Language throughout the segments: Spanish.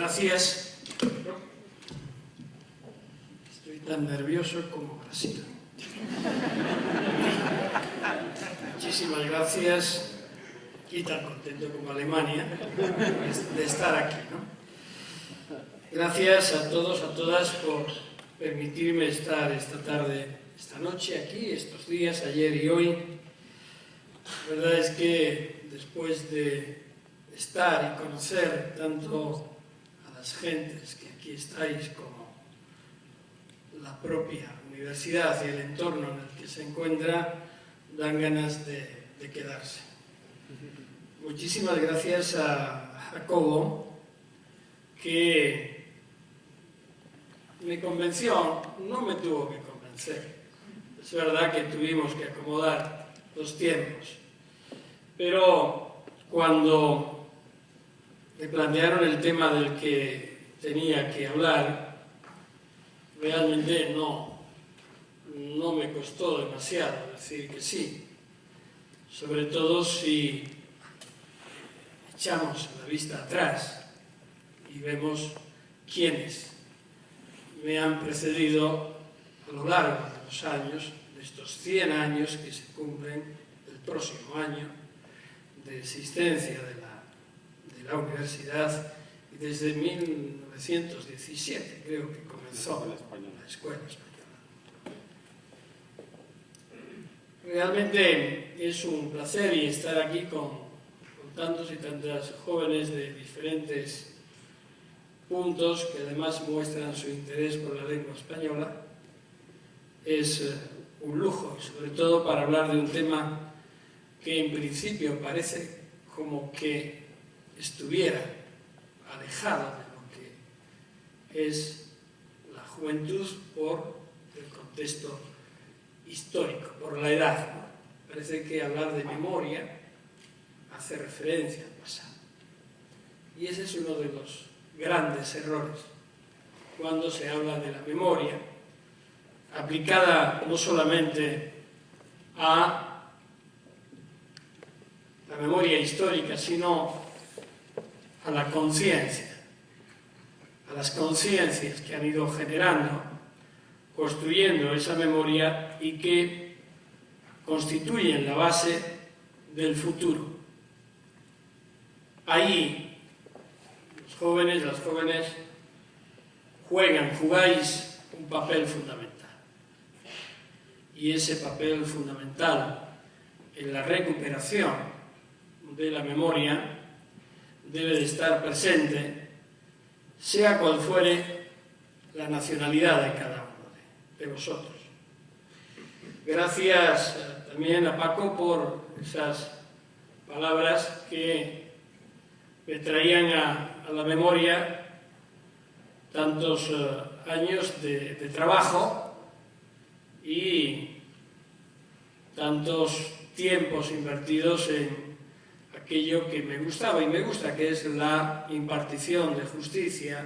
Gracias. Estoy tan nervioso como Brasil. Muchísimas gracias y tan contento como Alemania de estar aquí, ¿no? Gracias a todos, a todas por permitirme estar esta tarde, esta noche aquí, estos días, ayer y hoy. La verdad es que después de estar y conocer tanto a las gentes que aquí estáis como la propia universidad y el entorno en el que se encuentra, dan ganas de quedarse. Muchísimas gracias a Jacobo, que me convenció, no me tuvo que convencer. Es verdad que tuvimos que acomodar los tiempos, pero cuando me plantearon el tema del que tenía que hablar, realmente no me costó demasiado decir que sí, sobre todo si echamos la vista atrás y vemos quiénes me han precedido a lo largo de los años, de estos 100 años que se cumplen el próximo año de existencia de la universidad, y desde 1917 creo que comenzó la Escuela Española. Realmente es un placer y estar aquí con tantos y tantas jóvenes de diferentes puntos que además muestran su interés por la lengua española. Es un lujo, sobre todo para hablar de un tema que en principio parece como que estuviera alejado de lo que es la juventud por el contexto histórico, por la edad, ¿no? Parece que hablar de memoria hace referencia al pasado. Y ese es uno de los grandes errores cuando se habla de la memoria, aplicada no solamente a la memoria histórica, sino a la conciencia, a las conciencias que han ido generando, construyendo esa memoria y que constituyen la base del futuro. Ahí los jóvenes, las jóvenes jugáis un papel fundamental. Y ese papel fundamental en la recuperación de la memoria debe de estar presente, sea cual fuere la nacionalidad de cada uno de vosotros. Gracias también a Paco por esas palabras que me traían a la memoria tantos años de trabajo y tantos tiempos invertidos en aquello que me gustaba y me gusta, que es la impartición de justicia,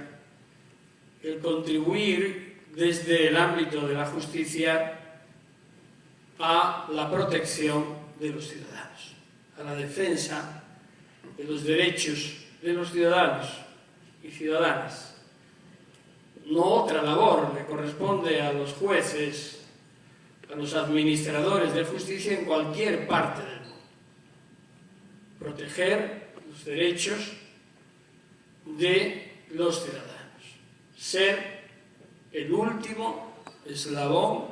el contribuir desde el ámbito de la justicia a la protección de los ciudadanos, a la defensa de los derechos de los ciudadanos y ciudadanas. No otra labor le corresponde a los jueces, a los administradores de justicia en cualquier parte del mundo. Proteger los derechos de los ciudadanos. Ser el último eslabón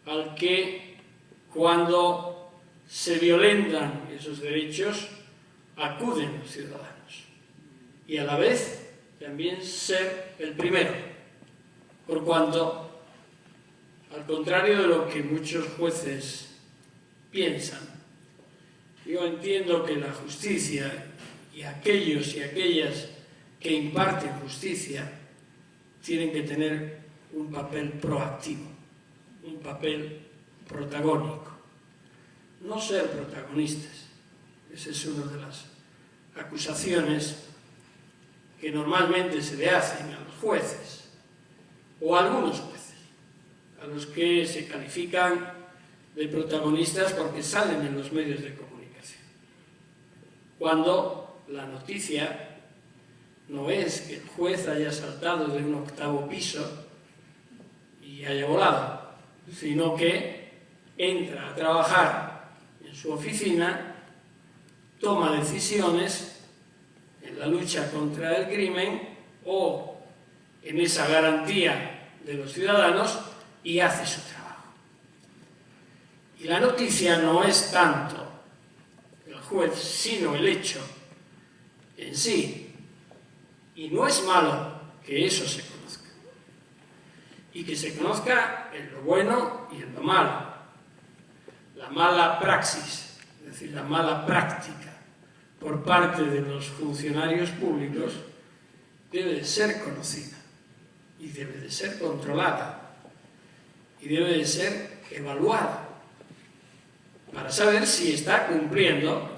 al que, cuando se violentan esos derechos, acuden los ciudadanos. Y a la vez también ser el primero, por cuanto, al contrario de lo que muchos jueces piensan, yo entiendo que la justicia y aquellos y aquellas que imparten justicia tienen que tener un papel proactivo, un papel protagónico. No ser protagonistas. Esa es una de las acusaciones que normalmente se le hacen a los jueces, o a algunos jueces, a los que se califican de protagonistas porque salen en los medios de comunicación, cuando la noticia no es que el juez haya saltado de un 8º piso y haya volado, sino que entra a trabajar en su oficina, toma decisiones en la lucha contra el crimen o en esa garantía de los ciudadanos y hace su trabajo. Y la noticia no es tanto el juez, sino el hecho en sí. Y no es malo que eso se conozca. Y que se conozca en lo bueno y en lo malo. La mala praxis, es decir, la mala práctica por parte de los funcionarios públicos debe de ser conocida y debe de ser controlada y debe de ser evaluada para saber si está cumpliendo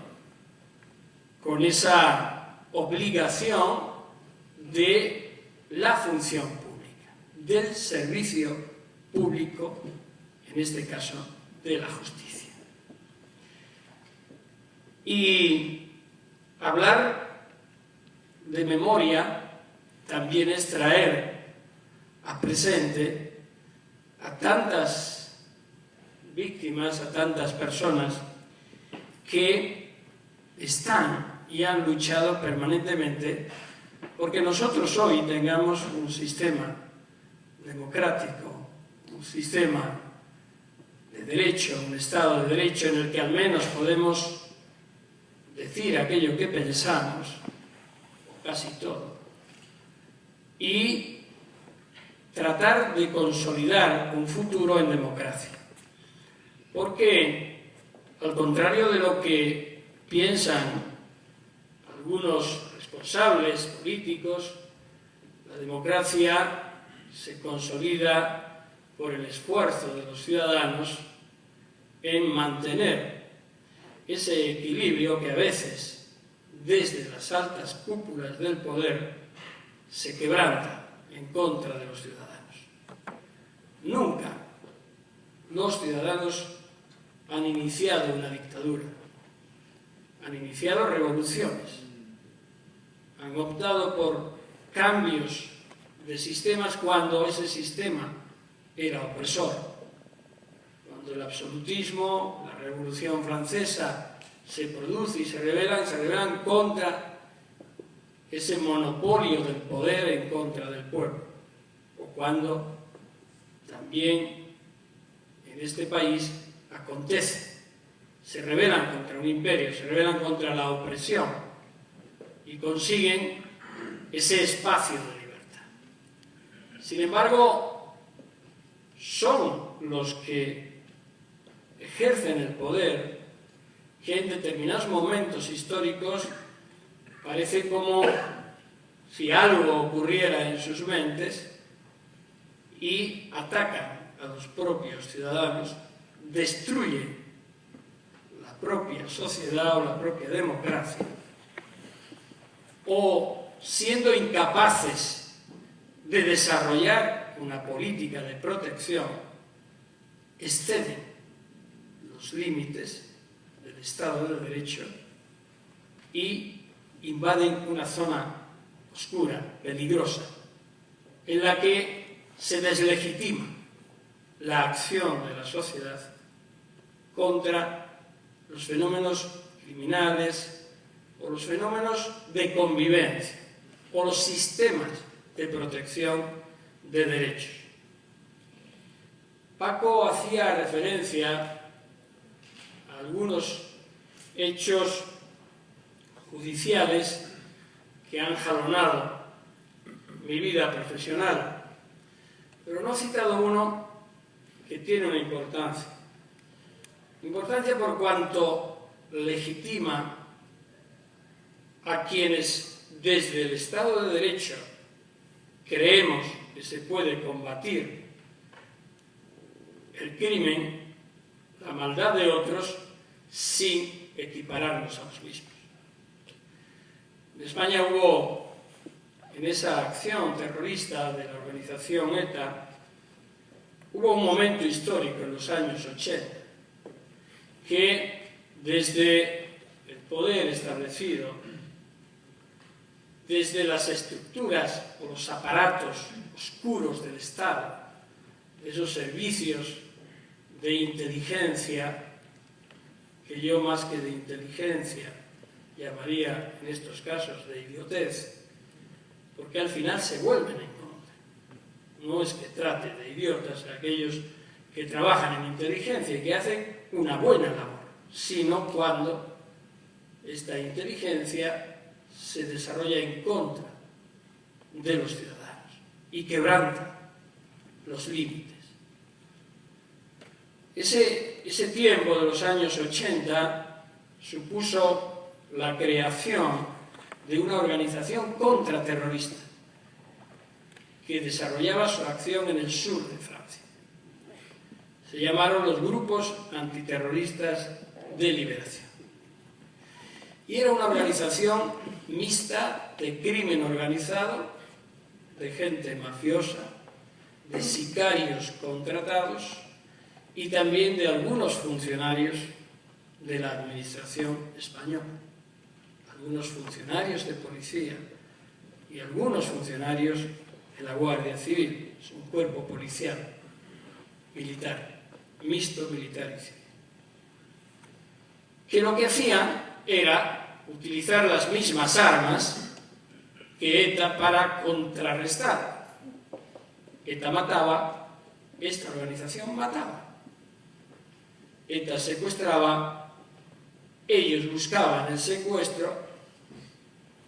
con esa obligación de la función pública, del servicio público, en este caso, de la justicia. Y hablar de memoria también es traer a presente a tantas víctimas, a tantas personas que están y han luchado permanentemente porque nosotros hoy tengamos un sistema democrático, un sistema de derecho, un Estado de Derecho en el que al menos podemos decir aquello que pensamos, o casi todo, y tratar de consolidar un futuro en democracia. Porque, al contrario de lo que piensan algunos responsables políticos, la democracia se consolida por el esfuerzo de los ciudadanos en mantener ese equilibrio que a veces, desde las altas cúpulas del poder, se quebranta en contra de los ciudadanos. Nunca los ciudadanos han iniciado una dictadura, han iniciado revoluciones, han optado por cambios de sistemas cuando ese sistema era opresor. Cuando el absolutismo, la Revolución Francesa se produce y se rebelan contra ese monopolio del poder en contra del pueblo. O cuando también en este país acontece, se rebelan contra un imperio, se rebelan contra la opresión y consiguen ese espacio de libertad. Sin embargo, son los que ejercen el poder que en determinados momentos históricos parece como si algo ocurriera en sus mentes y atacan a los propios ciudadanos, destruyen la propia sociedad o la propia democracia, o siendo incapaces de desarrollar una política de protección, exceden los límites del Estado de Derecho y invaden una zona oscura, peligrosa, en la que se deslegitima la acción de la sociedad contra los fenómenos criminales o los fenómenos de convivencia o los sistemas de protección de derechos. Paco hacía referencia a algunos hechos judiciales que han jalonado mi vida profesional, pero no ha citado uno que tiene una importancia. Importancia por cuanto legitima a quienes desde el Estado de Derecho creemos que se puede combatir el crimen, la maldad de otros, sin equipararnos a los mismos. En España hubo, en esa acción terrorista de la organización ETA, hubo un momento histórico en los años 80 que desde el poder establecido desde las estructuras o los aparatos oscuros del Estado, esos servicios de inteligencia, que yo más que de inteligencia llamaría en estos casos de idiotez, porque al final se vuelven en contra. No es que trate de idiotas a aquellos que trabajan en inteligencia y que hacen una buena labor, sino cuando esta inteligencia se desarrolla en contra de los ciudadanos y quebranta los límites. Ese tiempo de los años 80 supuso la creación de una organización contraterrorista que desarrollaba su acción en el sur de Francia. Se llamaron los Grupos Antiterroristas de Liberación. Y era una organización mixta de crimen organizado, de gente mafiosa, de sicarios contratados y también de algunos funcionarios de la administración española, algunos funcionarios de policía y algunos funcionarios de la Guardia Civil. Es un cuerpo policial, militar, mixto militar y civil, que lo que hacían era utilizar las mismas armas que ETA para contrarrestar. ETA mataba, esta organización mataba. ETA secuestraba, ellos buscaban el secuestro,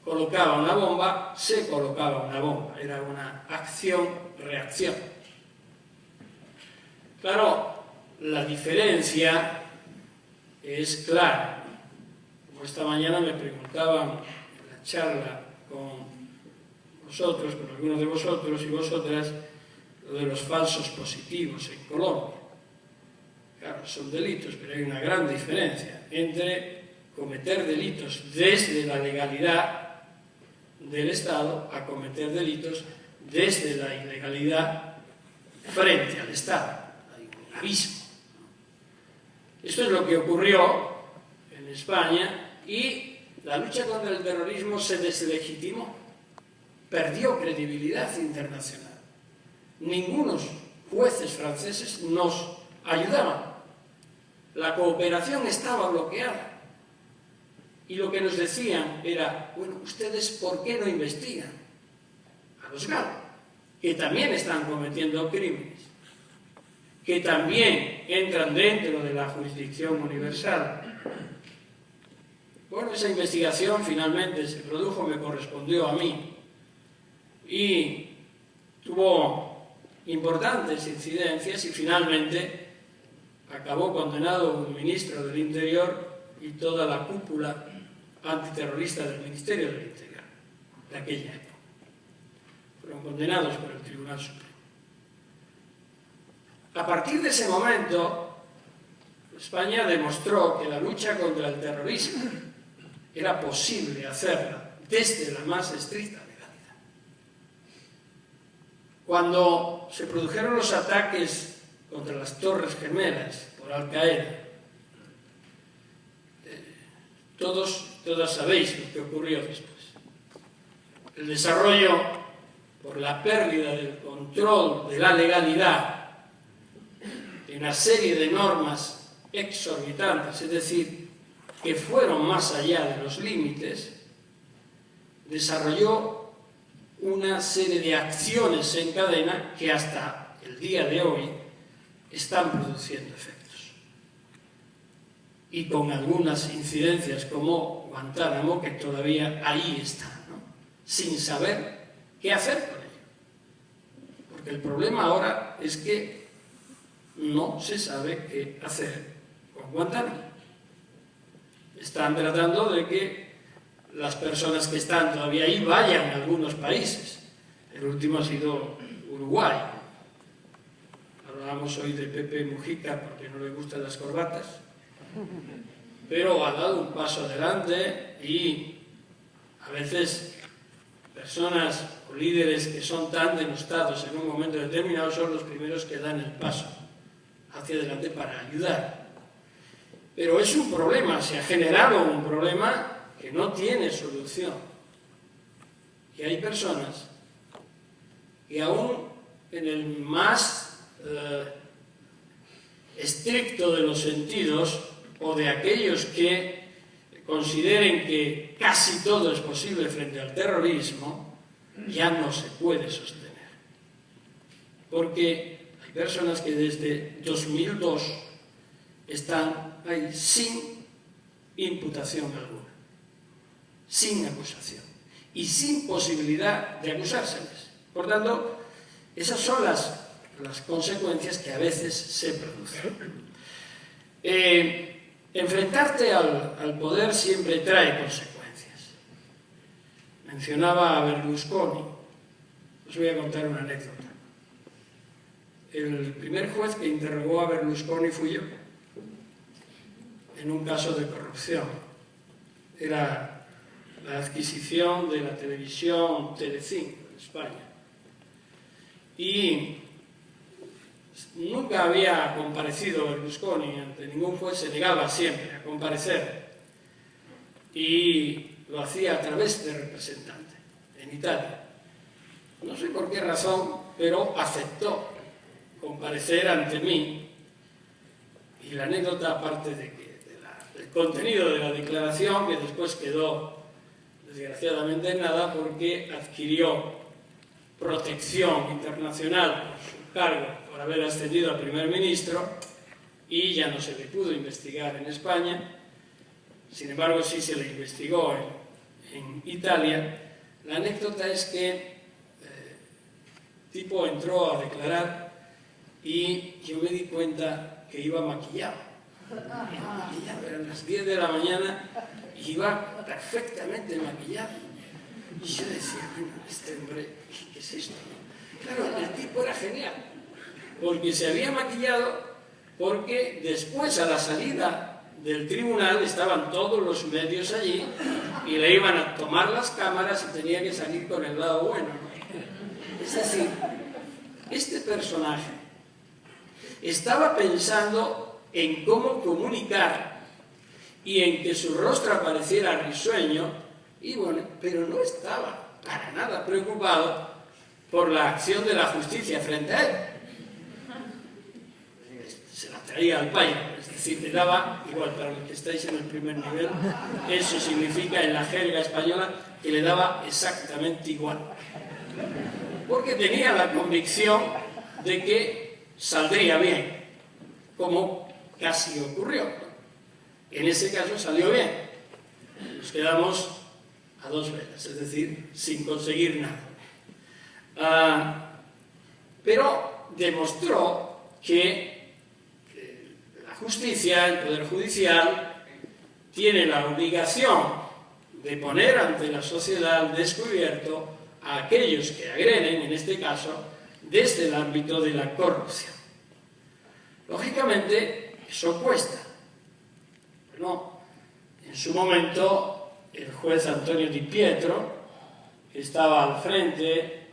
colocaban una bomba, se colocaba una bomba. Era una acción-reacción. Claro, la diferencia es clara. Como esta mañana me preguntaban en la charla con vosotros, con algunos de vosotros y vosotras, lo de los falsos positivos en Colombia. Claro, son delitos, pero hay una gran diferencia entre cometer delitos desde la legalidad del Estado a cometer delitos desde la ilegalidad frente al Estado. Hay un abismo. Esto es lo que ocurrió en España y la lucha contra el terrorismo se deslegitimó, perdió credibilidad internacional. Ningunos jueces franceses nos ayudaban. La cooperación estaba bloqueada. Y lo que nos decían era, bueno, ¿ustedes por qué no investigan a los GAL, que también están cometiendo crímenes, que también entran dentro de la jurisdicción universal? Bueno, esa investigación finalmente se produjo, me correspondió a mí, y tuvo importantes incidencias y finalmente acabó condenado un ministro del Interior y toda la cúpula antiterrorista del Ministerio del Interior de aquella época. Fueron condenados por el Tribunal Supremo. A partir de ese momento, España demostró que la lucha contra el terrorismo era posible hacerla desde la más estricta legalidad. Cuando se produjeron los ataques contra las Torres Gemelas por Al-Qaeda, todas sabéis lo que ocurrió después. El desarrollo, por la pérdida del control de la legalidad, de una serie de normas exorbitantes, es decir, que fueron más allá de los límites, desarrolló una serie de acciones en cadena que hasta el día de hoy están produciendo efectos. Y con algunas incidencias como Guantánamo, que todavía ahí está, ¿no? Sin saber qué hacer con ello. Porque el problema ahora es que no se sabe qué hacer con Guantánamo. Están tratando de que las personas que están todavía ahí vayan a algunos países. El último ha sido Uruguay. Hablábamos hoy de Pepe Mujica porque no le gustan las corbatas, pero ha dado un paso adelante y a veces personas o líderes que son tan denostados en un momento determinado son los primeros que dan el paso hacia adelante para ayudar. Pero es un problema, se ha generado un problema que no tiene solución. Y hay personas que aún en el más estricto de los sentidos, o de aquellos que consideren que casi todo es posible frente al terrorismo, ya no se puede sostener. Porque hay personas que desde 2002 están ahí sin imputación alguna, sin acusación y sin posibilidad de acusárseles. Por tanto, esas son las consecuencias que a veces se producen. Enfrentarte al poder siempre trae consecuencias. Mencionaba a Berlusconi. Os voy a contar una anécdota. El primer juez que interrogó a Berlusconi fui yo, en un caso de corrupción. Era la adquisición de la televisión Telecinco en España. Y nunca había comparecido Berlusconi ante ningún juez, se negaba siempre a comparecer y lo hacía a través de representante en Italia. No sé por qué razón, pero aceptó comparecer ante mí. Y la anécdota, aparte del contenido de la declaración, que después quedó desgraciadamente en nada porque adquirió protección internacional por su cargo, por haber ascendido a primer ministro, y ya no se le pudo investigar en España. Sin embargo, sí se le investigó en Italia. La anécdota es que el tipo entró a declarar y yo me di cuenta que iba maquillado. Eran las 10 de la mañana y iba perfectamente maquillado. Y yo decía, bueno, este hombre, ¿qué es esto? Claro, el tipo era genial, porque se había maquillado, porque después, a la salida del tribunal, estaban todos los medios allí y le iban a tomar las cámaras y tenía que salir con el lado bueno. Es así, este personaje estaba pensando en cómo comunicar y en que su rostro pareciera risueño, y bueno, pero no estaba para nada preocupado por la acción de la justicia frente a él. Se la traía al payo, es decir, le daba, igual para los que estáis en el primer nivel, eso significa en la jerga española que le daba exactamente igual. Porque tenía la convicción de que saldría bien, como casi ocurrió. En ese caso salió bien. Nos quedamos a dos velas, es decir, sin conseguir nada. Pero demostró que la justicia, el Poder Judicial, tiene la obligación de poner ante la sociedad al descubierto a aquellos que agreden, en este caso, desde el ámbito de la corrupción. Lógicamente, eso cuesta. Bueno, en su momento, el juez Antonio Di Pietro, que estaba al frente